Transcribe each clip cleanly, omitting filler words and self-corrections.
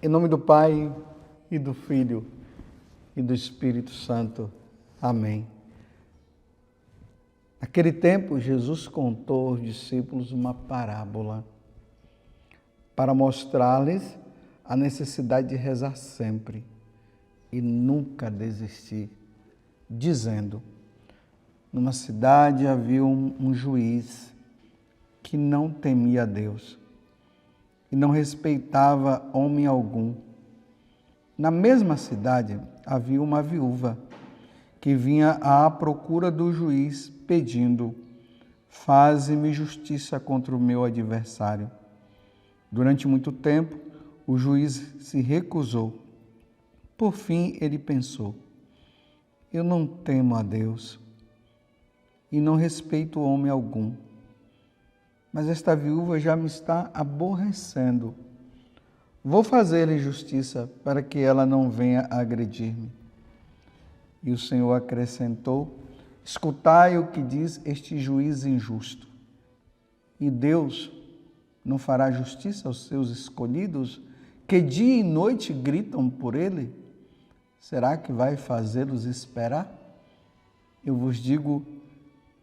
Em nome do Pai, e do Filho, e do Espírito Santo. Amém. Naquele tempo, Jesus contou aos discípulos uma parábola para mostrar-lhes a necessidade de rezar sempre e nunca desistir, dizendo: numa cidade havia um juiz que não temia a Deus e não respeitava homem algum. Na mesma cidade havia uma viúva que vinha à procura do juiz, pedindo: faze-me justiça contra o meu adversário. Durante muito tempo, o juiz se recusou. Por fim, ele pensou: eu não temo a Deus e não respeito homem algum, mas esta viúva já me está aborrecendo. Vou fazer-lhe justiça para que ela não venha agredir-me. E o Senhor acrescentou: escutai o que diz este juiz injusto. E Deus não fará justiça aos seus escolhidos, que dia e noite gritam por ele? Será que vai fazê-los esperar? Eu vos digo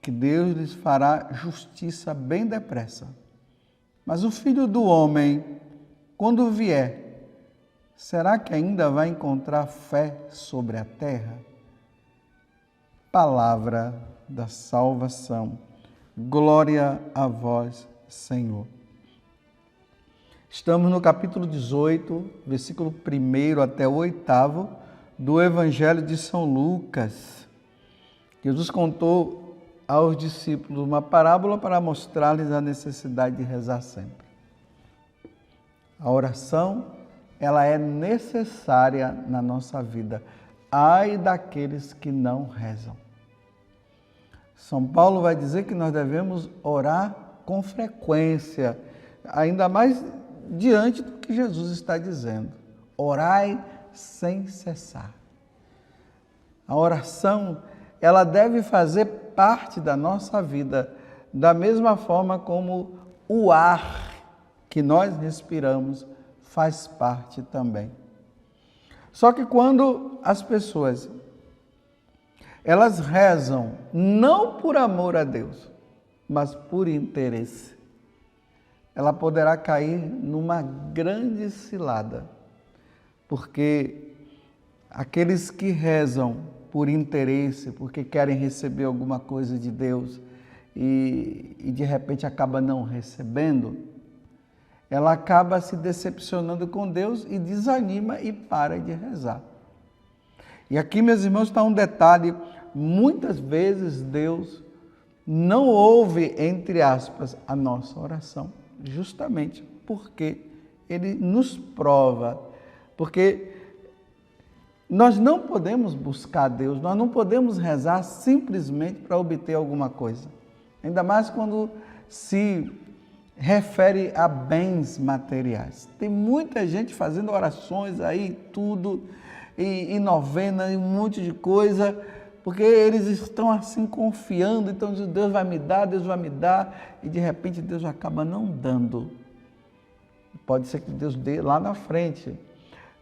que Deus lhes fará justiça bem depressa. Mas o Filho do Homem, quando vier, será que ainda vai encontrar fé sobre a terra? Palavra da salvação. Glória a vós, Senhor. Estamos no capítulo 18, versículo 1 até o 8 do Evangelho de São Lucas. Jesus contou aos discípulos uma parábola para mostrar-lhes a necessidade de rezar sempre. A oração, ela é necessária na nossa vida. Ai daqueles que não rezam. São Paulo vai dizer que nós devemos orar com frequência, ainda mais diante do que Jesus está dizendo. Orai sem cessar. A oração, ela deve fazer parte da nossa vida, da mesma forma como o ar que nós respiramos faz parte também. Só que quando as pessoas elas rezam não por amor a Deus, mas por interesse, ela poderá cair numa grande cilada, porque aqueles que rezam por interesse, porque querem receber alguma coisa de Deus e de repente acaba não recebendo, ela acaba se decepcionando com Deus e desanima e para de rezar. E aqui, meus irmãos, está um detalhe: muitas vezes Deus não ouve, entre aspas, a nossa oração, justamente porque Ele nos prova, porque nós não podemos buscar Deus, nós não podemos rezar simplesmente para obter alguma coisa, ainda mais quando se refere a bens materiais. Tem muita gente fazendo orações aí, tudo, e novena, e um monte de coisa, porque eles estão assim confiando, então Deus vai me dar, e de repente Deus acaba não dando. Pode ser que Deus dê lá na frente,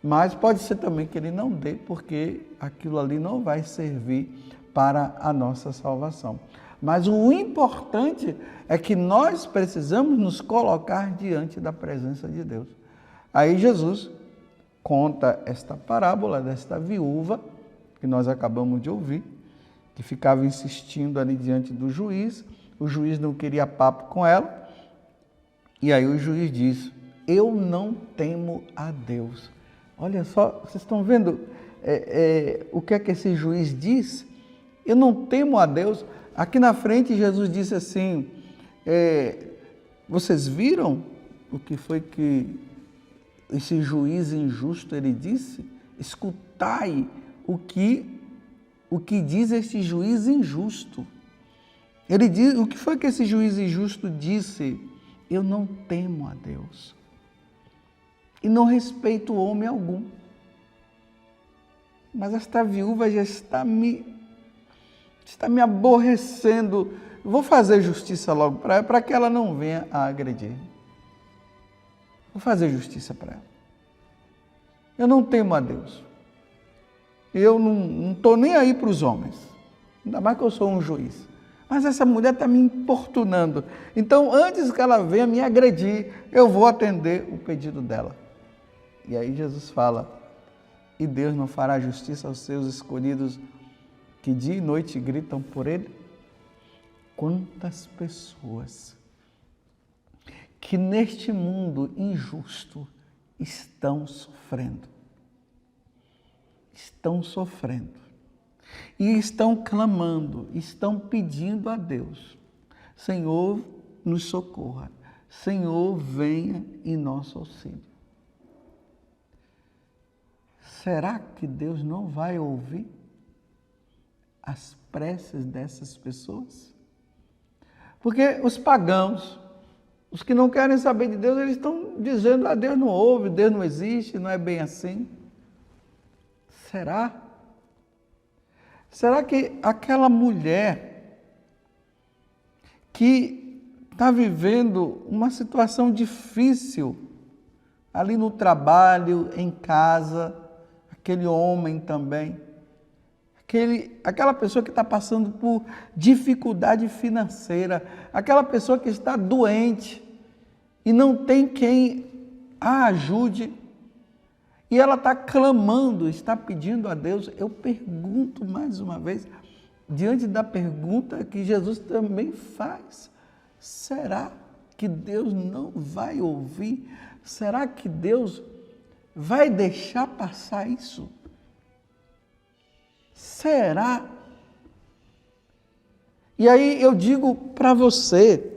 mas pode ser também que Ele não dê, porque aquilo ali não vai servir para a nossa salvação. Mas o importante é que nós precisamos nos colocar diante da presença de Deus. Aí Jesus conta esta parábola desta viúva, que nós acabamos de ouvir, que ficava insistindo ali diante do juiz. O juiz não queria papo com ela. E aí o juiz diz: eu não temo a Deus. Olha só, vocês estão vendo o que é que esse juiz diz? Eu não temo a Deus. Aqui na frente Jesus disse assim: vocês viram o que foi que esse juiz injusto ele disse? Escutai o que diz este juiz injusto. Ele diz, o que foi que esse juiz injusto disse? Eu não temo a Deus e não respeito homem algum. Mas esta viúva já está me está me aborrecendo. Vou fazer justiça logo para ela, para que ela não venha a agredir. Vou fazer justiça para ela. Eu não temo a Deus. Eu não estou nem aí para os homens. Ainda mais que eu sou um juiz. Mas essa mulher está me importunando. Então, antes que ela venha me agredir, eu vou atender o pedido dela. E aí Jesus fala, e Deus não fará justiça aos seus escolhidos que dia e noite gritam por Ele? Quantas pessoas que neste mundo injusto estão sofrendo. Estão sofrendo. E estão clamando, estão pedindo a Deus. Senhor, nos socorra. Senhor, venha em nosso auxílio. Será que Deus não vai ouvir as preces dessas pessoas? Porque os pagãos, os que não querem saber de Deus, eles estão dizendo, Deus não ouve, Deus não existe, não é bem assim. Será? Será que aquela mulher que está vivendo uma situação difícil ali no trabalho, em casa, aquele homem também, aquela pessoa que está passando por dificuldade financeira, aquela pessoa que está doente e não tem quem a ajude, e ela está clamando, está pedindo a Deus. Eu pergunto mais uma vez, diante da pergunta que Jesus também faz, será que Deus não vai ouvir? Será que Deus vai deixar passar isso? Será? E aí eu digo para você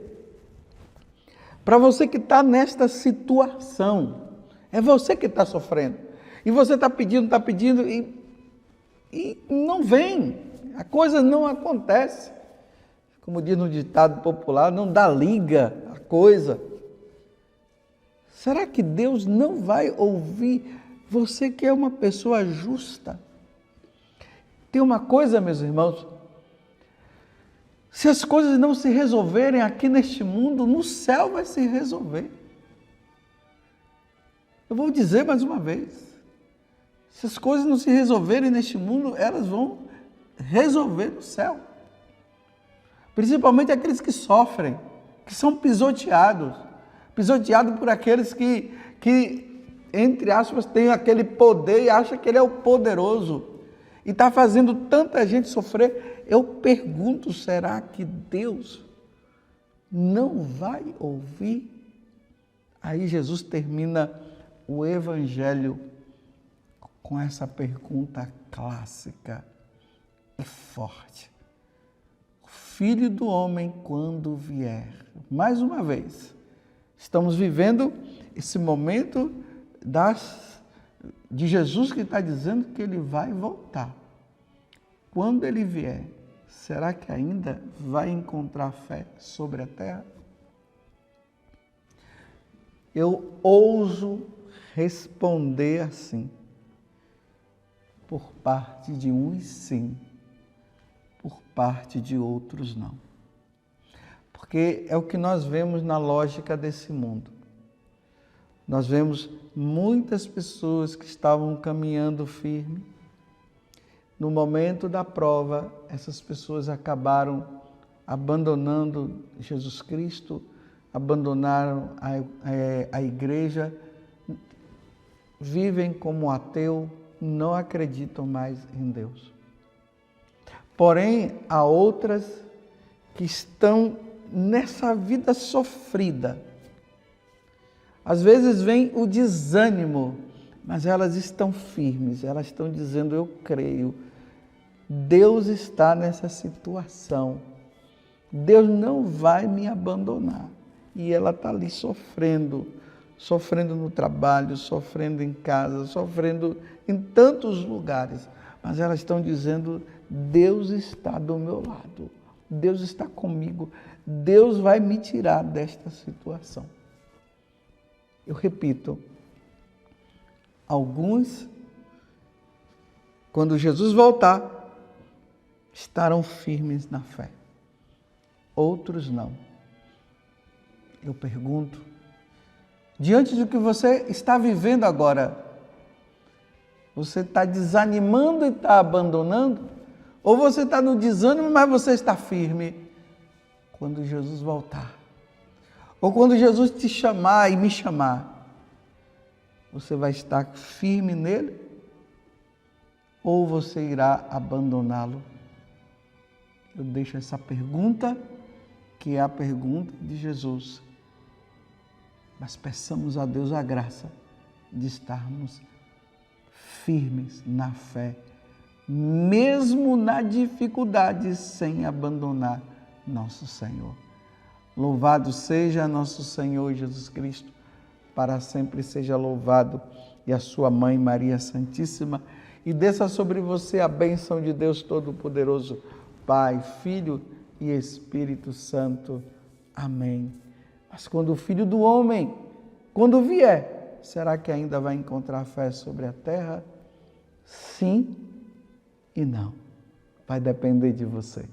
que está nesta situação, é você que está sofrendo. E você está pedindo e não vem. A coisa não acontece. Como diz no ditado popular, não dá liga a coisa. Será que Deus não vai ouvir você que é uma pessoa justa? Tem uma coisa, meus irmãos, se as coisas não se resolverem aqui neste mundo, no céu vai se resolver. Eu vou dizer mais uma vez, se as coisas não se resolverem neste mundo, elas vão resolver no céu. Principalmente aqueles que sofrem, que são pisoteados por aqueles que, entre aspas, têm aquele poder e acham que ele é o poderoso. E está fazendo tanta gente sofrer. Eu pergunto, será que Deus não vai ouvir? Aí Jesus termina o Evangelho com essa pergunta clássica e forte. O Filho do Homem, quando vier? Mais uma vez, estamos vivendo esse momento de Jesus que está dizendo que ele vai voltar. Quando ele vier, será que ainda vai encontrar fé sobre a terra? Eu ouso responder assim. Por parte de uns, sim. Por parte de outros, não. Porque é o que nós vemos na lógica desse mundo. Nós vemos muitas pessoas que estavam caminhando firme. No momento da prova, essas pessoas acabaram abandonando Jesus Cristo, abandonaram a igreja, vivem como ateu, não acreditam mais em Deus. Porém, há outras que estão nessa vida sofrida. Às vezes vem o desânimo, mas elas estão firmes, elas estão dizendo, eu creio, Deus está nessa situação, Deus não vai me abandonar. E ela está ali sofrendo no trabalho, sofrendo em casa, sofrendo em tantos lugares, mas elas estão dizendo, Deus está do meu lado, Deus está comigo, Deus vai me tirar desta situação. Eu repito, alguns, quando Jesus voltar, estarão firmes na fé, outros não. Eu pergunto, diante do que você está vivendo agora, você está desanimando e está abandonando? Ou você está no desânimo, mas você está firme quando Jesus voltar? Ou quando Jesus te chamar e me chamar, você vai estar firme nele? Ou você irá abandoná-lo? Eu deixo essa pergunta, que é a pergunta de Jesus. Mas peçamos a Deus a graça de estarmos firmes na fé, mesmo na dificuldade, sem abandonar nosso Senhor. Louvado seja nosso Senhor Jesus Cristo, para sempre seja louvado, e a sua mãe Maria Santíssima, e desça sobre você a bênção de Deus Todo-Poderoso, Pai, Filho e Espírito Santo. Amém. Mas quando o Filho do Homem, quando vier, será que ainda vai encontrar fé sobre a terra? Sim e não. Vai depender de você.